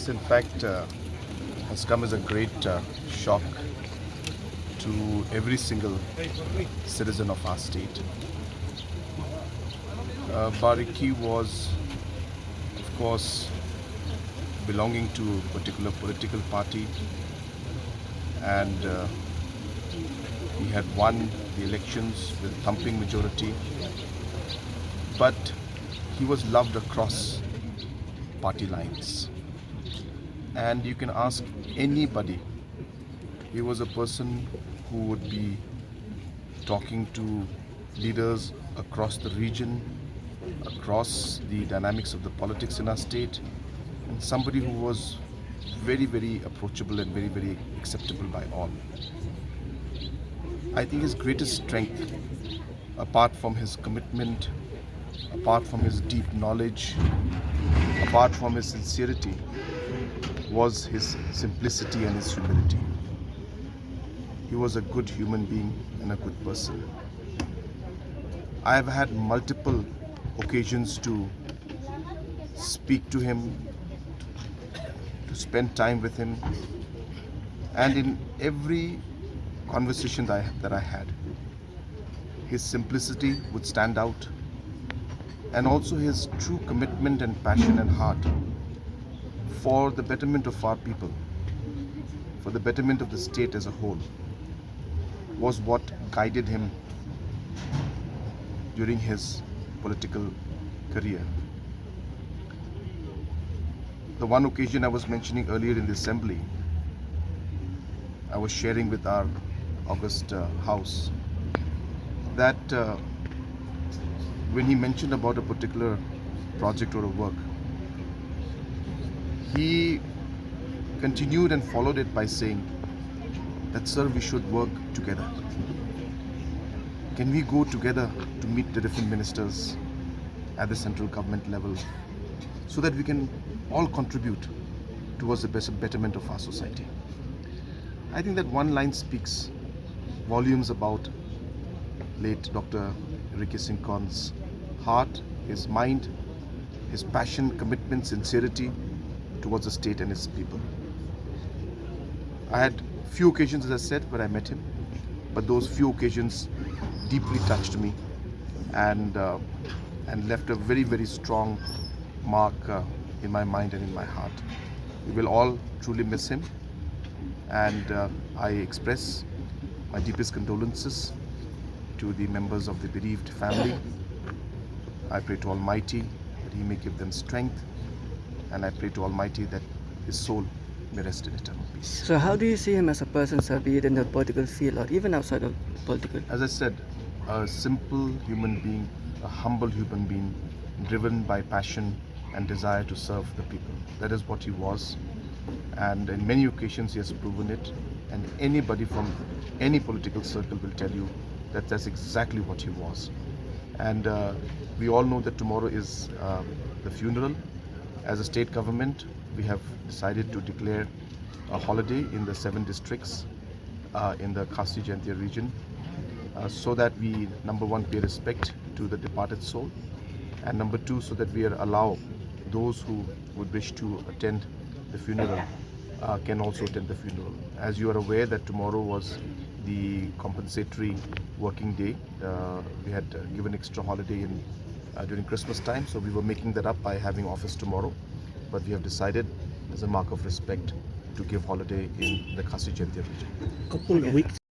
This, in fact, has come as a great shock to every single citizen of our state. Baroh was, of course, belonging to a particular political party, and he had won the elections with a thumping majority, but he was loved across party lines. And you can ask anybody, he was a person who would be talking to leaders across the region, across the dynamics of the politics in our state, and somebody who was very, very approachable and very, very acceptable by all. I think his greatest strength, apart from his commitment, apart from his deep knowledge, apart from his sincerity, was his simplicity and his humility. He was a good human being and a good person. I have had multiple occasions to speak to him, to spend time with him, and in every conversation that I had, his simplicity would stand out, and also his true commitment and passion and heart for the betterment of our people, for the betterment of the state as a whole, was what guided him during his political career. The one occasion I was mentioning earlier in the assembly, I was sharing with our august house that when he mentioned about a particular project or a work, he continued and followed it by saying that, sir, we should work together. Can we go together to meet the different ministers at the central government level so that we can all contribute towards the betterment of our society? I think that one line speaks volumes about late Dr. Seng heart, his mind, his passion, commitment, sincerity towards the state and its people. I had few occasions, as I said, where I met him, but those few occasions deeply touched me and left a very, very strong mark in my mind and in my heart. We will all truly miss him, and I express my deepest condolences to the members of the bereaved family. I pray to Almighty that He may give them strength, and I pray to Almighty that his soul may rest in eternal peace. So how do you see him as a person, sir, be it in the political field or even outside of political? As I said, a simple human being, a humble human being, driven by passion and desire to serve the people. That is what he was, and in many occasions he has proven it, and anybody from any political circle will tell you that that's exactly what he was. And we all know that tomorrow is the funeral. As a state government, we have decided to declare a holiday in the 7 districts in the Khasi Jaintia region, so that we, number one, pay respect to the departed soul, and number two, so that we allow those who would wish to attend the funeral can also attend the funeral. As you are aware that tomorrow was the compensatory working day. We had given extra holiday during Christmas time, so we were making that up by having office tomorrow, but we have decided as a mark of respect to give holiday in the Khasi Jaintia region. Couple of weeks